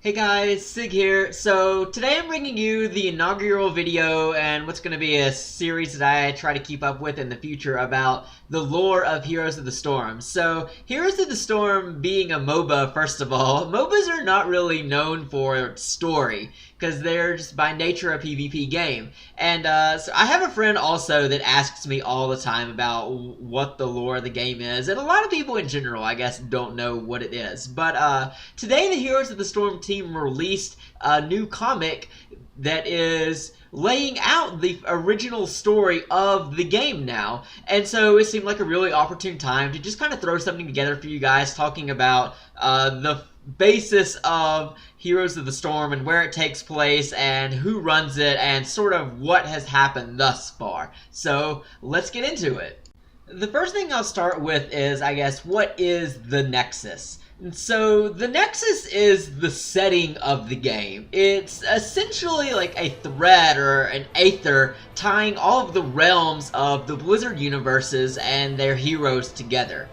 Hey guys, Sig here. So today I'm bringing you the inaugural video and what's going to be a series that I try to keep up with in the future about the lore of Heroes of the Storm. So Heroes of the Storm being a MOBA, first of all, MOBAs are not really known for story because they're just by nature a PvP game. And so I have a friend also that asks me all the time about what the lore of the game is, and a lot of people in general, I guess, don't know what it is. But today the Heroes of the Storm team released a new comic that is laying out the original story of the game now, and so it seemed like a really opportune time to just kind of throw something together for you guys, talking about the basis of Heroes of the Storm and where it takes place and who runs it and sort of what has happened thus far. So let's get into it. The first thing I'll start with is, I guess, what is the Nexus? And so the Nexus is the setting of the game. It's essentially like a thread or an aether tying all of the realms of the Blizzard universes and their heroes together.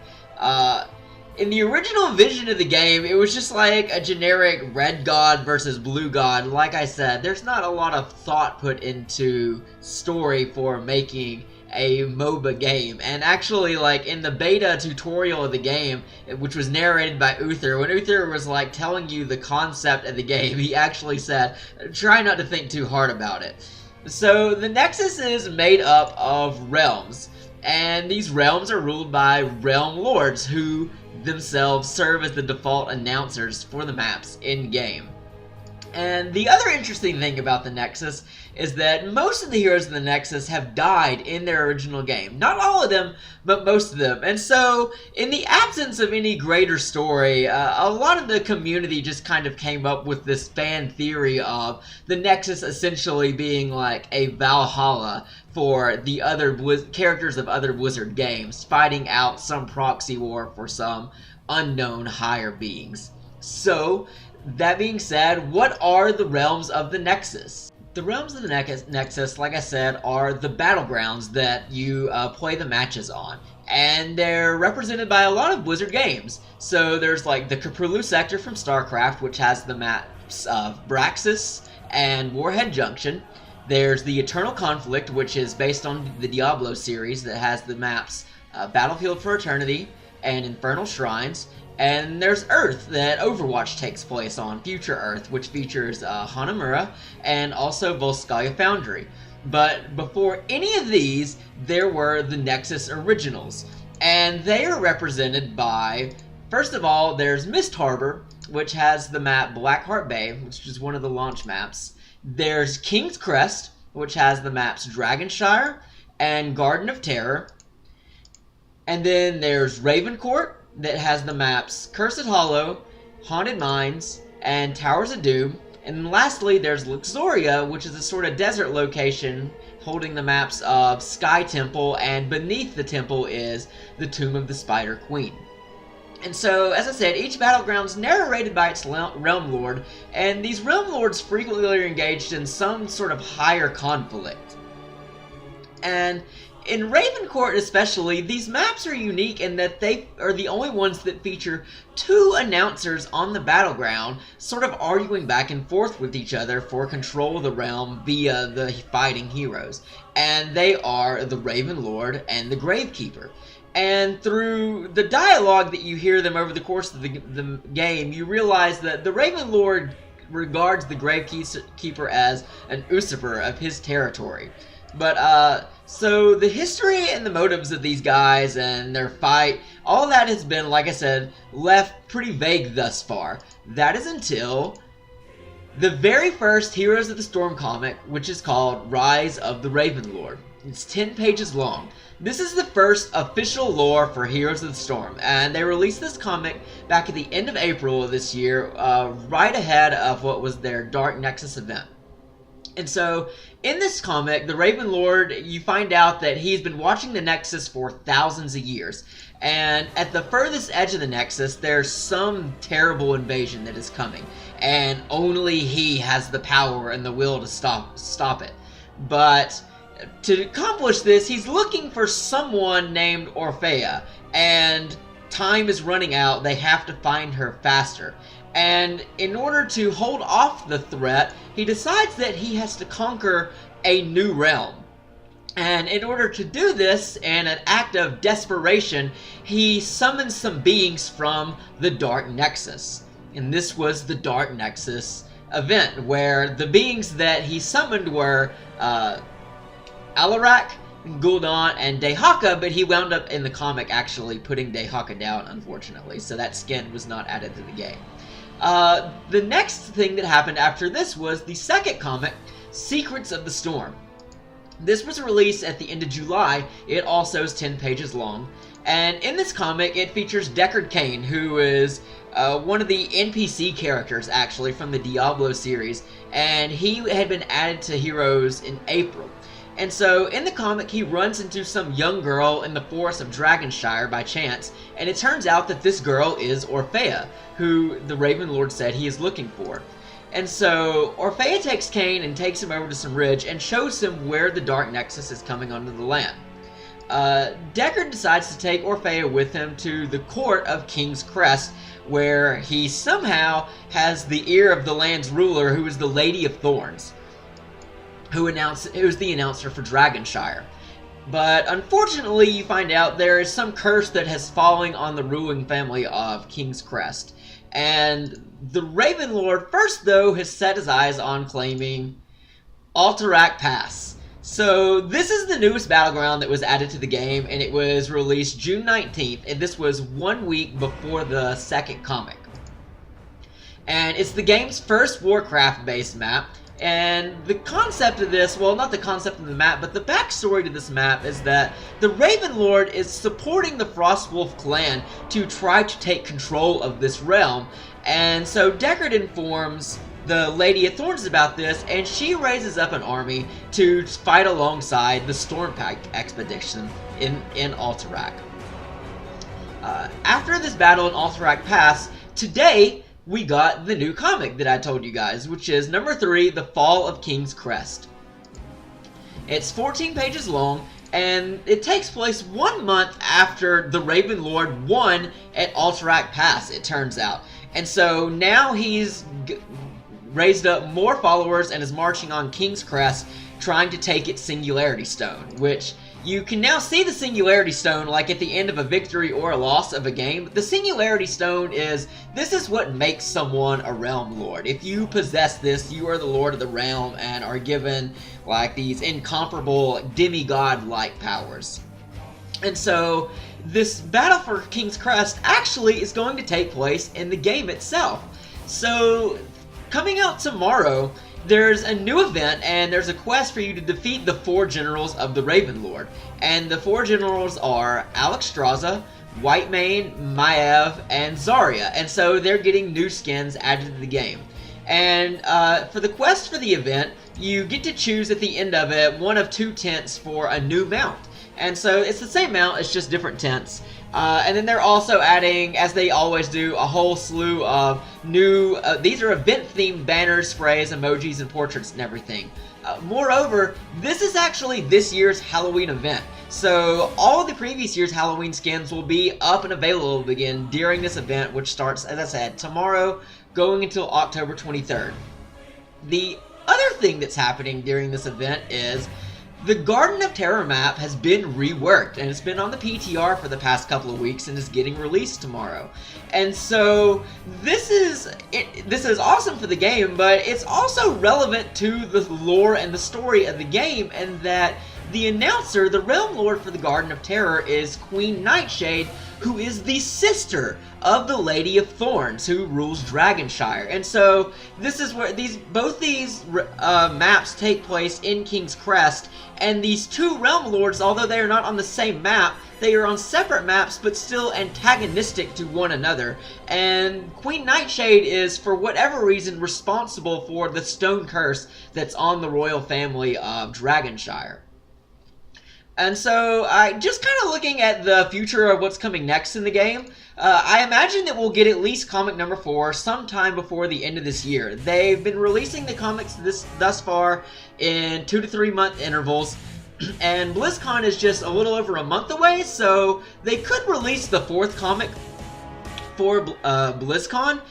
In the original vision of the game, it was just like a generic red god versus blue god. Like I said, there's not a lot of thought put into story for making a MOBA game. And actually, like, in the beta tutorial of the game, which was narrated by Uther, when Uther was like telling you the concept of the game, he actually said, try not to think too hard about it. So the Nexus is made up of realms, and these realms are ruled by realm lords who themselves serve as the default announcers for the maps in game. And the other interesting thing about the Nexus is that most of the heroes in the Nexus have died in their original game. Not all of them, but most of them. And so, in the absence of any greater story, a lot of the community just kind of came up with this fan theory of the Nexus essentially being like a Valhalla for the other characters of other Blizzard games, fighting out some proxy war for some unknown higher beings. So, that being said, what are the realms of the Nexus? The realms of the Nexus, like I said, are the battlegrounds that you play the matches on. And they're represented by a lot of Blizzard games. So there's like the Caprulu sector from StarCraft, which has the maps of Braxis and Warhead Junction. There's the Eternal Conflict, which is based on the Diablo series that has the maps Battlefield for Eternity and Infernal Shrines. And there's Earth that Overwatch takes place on, Future Earth, which features Hanamura and also Volskaya Foundry. But before any of these, there were the Nexus Originals. And they are represented by, first of all, there's Mist Harbor, which has the map Blackheart Bay, which is one of the launch maps. There's King's Crest, which has the maps Dragonshire and Garden of Terror. And then there's Ravencourt, that has the maps Cursed Hollow, Haunted Mines, and Towers of Doom. And lastly, there's Luxoria, which is a sort of desert location holding the maps of Sky Temple, and beneath the temple is the Tomb of the Spider Queen. And so, as I said, each battleground is narrated by its realm lord, and these realm lords frequently are engaged in some sort of higher conflict. And in Ravencourt especially, these maps are unique in that they are the only ones that feature two announcers on the battleground, sort of arguing back and forth with each other for control of the realm via the fighting heroes. And they are the Raven Lord and the Gravekeeper. And through the dialogue that you hear them over the course of the game, you realize that the Raven Lord regards the Gravekeeper as an usurper of his territory. But, so the history and the motives of these guys and their fight, all that has been, like I said, left pretty vague thus far. That is until the very first Heroes of the Storm comic, which is called Rise of the Raven Lord. It's 10 pages long. This is the first official lore for Heroes of the Storm, and they released this comic back at the end of April of this year, right ahead of what was their Dark Nexus event. And so, in this comic, the Raven Lord, you find out that he's been watching the Nexus for thousands of years. And at the furthest edge of the Nexus, there's some terrible invasion that is coming. And only he has the power and the will to stop it. But to accomplish this, he's looking for someone named Orphea. And time is running out. They have to find her faster. And in order to hold off the threat, he decides that he has to conquer a new realm. And in order to do this, in an act of desperation, he summons some beings from the Dark Nexus. And this was the Dark Nexus event, where the beings that he summoned were Alarak, Gul'dan, and Dehaka, but he wound up in the comic actually putting Dehaka down, unfortunately, so that skin was not added to the game. The next thing that happened after this was the second comic, Secrets of the Storm. This was released at the end of July. It also is 10 pages long. And in this comic, it features Deckard Cain, who is one of the NPC characters, actually, from the Diablo series. And he had been added to Heroes in April. And so, in the comic, he runs into some young girl in the forest of Dragonshire by chance. And it turns out that this girl is Orphea, who the Raven Lord said he is looking for. And so, Orphea takes Cain and takes him over to some ridge and shows him where the Dark Nexus is coming onto the land. Deckard decides to take Orphea with him to the court of King's Crest, where he somehow has the ear of the land's ruler, who is the Lady of Thorns, who is the announcer for Dragonshire. But unfortunately, you find out there is some curse that has fallen on the ruling family of King's Crest. And the Raven Lord first, though, has set his eyes on claiming Alterac Pass. So this is the newest battleground that was added to the game, and it was released June 19th, and this was 1 week before the second comic. And it's the game's first Warcraft-based map, and the concept of this, well, not the concept of the map, but the backstory to this map is that the Raven Lord is supporting the Frostwolf clan to try to take control of this realm. And so Deckard informs the Lady of Thorns about this, and she raises up an army to fight alongside the Stormpact expedition in Alterac. After this battle in Alterac Pass, today we got the new comic that I told you guys, which is number 3, The Fall of King's Crest. It's 14 pages long, and it takes place 1 month after the Raven Lord won at Alterac Pass, it turns out. And so now he's raised up more followers and is marching on King's Crest, trying to take its Singularity Stone, which you can now see the Singularity Stone like at the end of a victory or a loss of a game. The Singularity Stone this is what makes someone a Realm Lord. If you possess this, you are the Lord of the Realm and are given like these incomparable demigod-like powers. And so this battle for King's Crest actually is going to take place in the game itself. So coming out tomorrow, there's a new event, and there's a quest for you to defeat the 4 generals of the Raven Lord. And the 4 generals are Alexstrasza, Whitemane, Maiev, and Zarya. And so they're getting new skins added to the game. And for the quest for the event, you get to choose at the end of it one of 2 tents for a new mount. And so it's the same mount, it's just different tents. And then they're also adding, as they always do, a whole slew of new, these are event-themed banners, sprays, emojis, and portraits and everything. Moreover, this is actually this year's Halloween event. So all of the previous year's Halloween skins will be up and available again during this event, which starts, as I said, tomorrow, going until October 23rd. The other thing that's happening during this event is the Garden of Terror map has been reworked, and it's been on the PTR for the past couple of weeks and is getting released tomorrow. And so this is awesome for the game, but it's also relevant to the lore and the story of the game, and that the announcer, the Realm Lord for the Garden of Terror, is Queen Nightshade, who is the sister of the Lady of Thorns, who rules Dragonshire. And so this is where both these maps take place in King's Crest, and these 2 Realm Lords, although they are not on the same map, they are on separate maps, but still antagonistic to one another. And Queen Nightshade is, for whatever reason, responsible for the stone curse that's on the royal family of Dragonshire. And so, just kind of looking at the future of what's coming next in the game, I imagine that we'll get at least comic number 4 sometime before the end of this year. They've been releasing the comics thus far in 2 to 3 month intervals, and BlizzCon is just a little over a month away, so they could release the 4th comic before BlizzCon.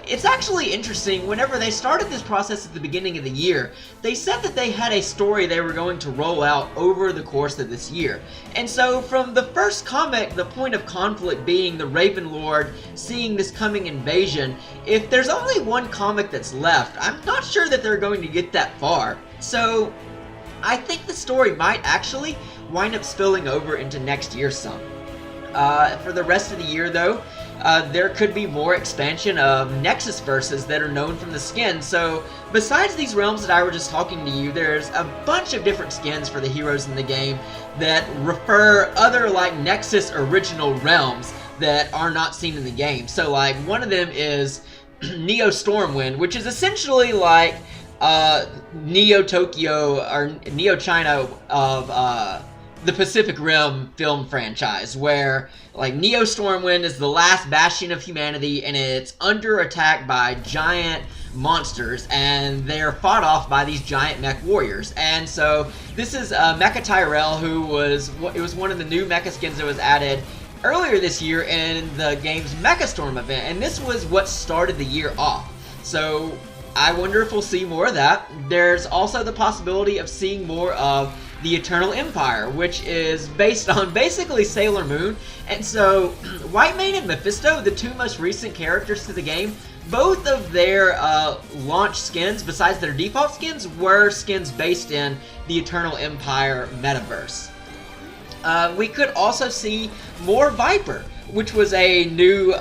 It's actually interesting. Whenever they started this process at the beginning of the year, they said that they had a story they were going to roll out over the course of this year. And so from the first comic, the point of conflict being the Raven Lord seeing this coming invasion, if there's only one comic that's left, I'm not sure that they're going to get that far. So I think the story might actually wind up spilling over into next year some. For the rest of the year, though, there could be more expansion of Nexus verses that are known from the skins. So besides these realms that I were just talking to you, there's a bunch of different skins for the heroes in the game that refer other like Nexus original realms that are not seen in the game. So like one of them is Neo Stormwind, which is essentially like Neo Tokyo or Neo China of the Pacific Rim film franchise, where like Neo Stormwind is the last bastion of humanity and it's under attack by giant monsters, and they're fought off by these giant mech warriors. And so this is Mecha Tyrell, who was one of the new mecha skins that was added earlier this year in the game's Mecha Storm event, and this was what started the year off. So I wonder if we'll see more of that. There's also the possibility of seeing more of the Eternal Empire, which is based on basically Sailor Moon. And so Whitemane and Mephisto, the two most recent characters to the game, both of their launch skins, besides their default skins, were skins based in the Eternal Empire metaverse. We could also see more Viper, which was a new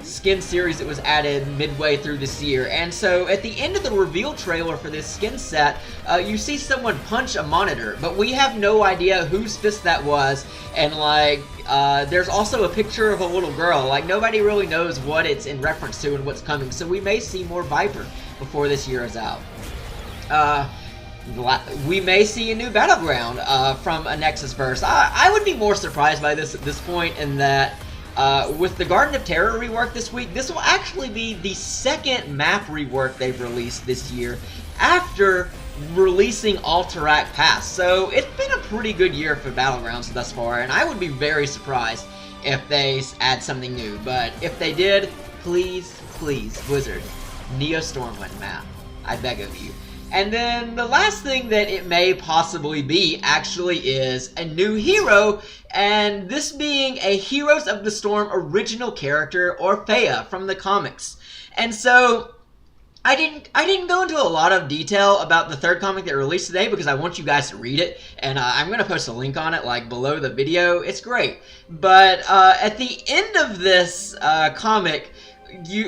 skin series that was added midway through this year. And so at the end of the reveal trailer for this skin set, you see someone punch a monitor, but we have no idea whose fist that was. And like, there's also a picture of a little girl. Like, nobody really knows what it's in reference to and what's coming. So we may see more Viper before this year is out. We may see a new battleground from a Nexus verse. I would be more surprised by this at this point, in that with the Garden of Terror rework this week, this will actually be the second map rework they've released this year after releasing Alterac Pass. So it's been a pretty good year for Battlegrounds thus far, and I would be very surprised if they add something new. But if they did, please, please, Blizzard, Neo Stormwind map. I beg of you. And then the last thing that it may possibly be actually is a new hero, and this being a Heroes of the Storm original character, Orphea, from the comics. And so I didn't go into a lot of detail about the third comic that released today because I want you guys to read it, and I'm going to post a link on it like below the video. It's great. But at the end of this comic,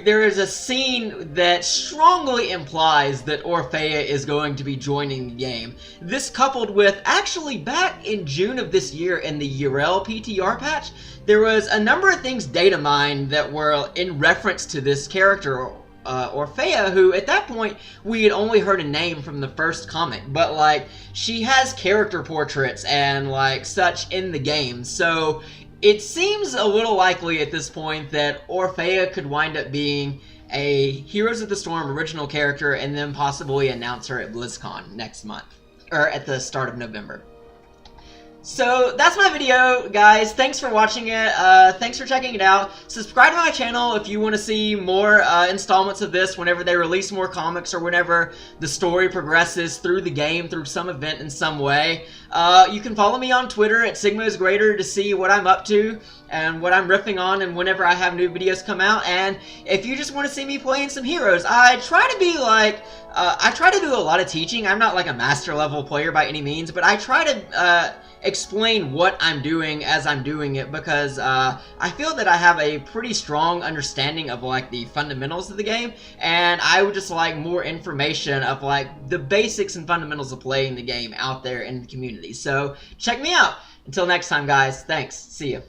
there is a scene that strongly implies that Orphea is going to be joining the game. This coupled with, actually back in June of this year in the Urel PTR patch, there was a number of things data mined that were in reference to this character, Orphea, who at that point we had only heard a name from the first comic, but like, she has character portraits and like such in the game. So it seems a little likely at this point that Orphea could wind up being a Heroes of the Storm original character and then possibly announce her at BlizzCon next month, or at the start of November. So that's my video, guys. Thanks for watching it. Thanks for checking it out. Subscribe to my channel if you want to see more installments of this whenever they release more comics or whenever the story progresses through the game, through some event in some way. You can follow me on Twitter at SigmaIsGreater to see what I'm up to and what I'm riffing on and whenever I have new videos come out. And if you just want to see me playing some heroes, I try to be like, I try to do a lot of teaching. I'm not like a master level player by any means, but I try to explain what I'm doing as I'm doing it, because I feel that I have a pretty strong understanding of like the fundamentals of the game, and I would just like more information of like the basics and fundamentals of playing the game out there in the community. So check me out. Until next time, guys. Thanks. See you.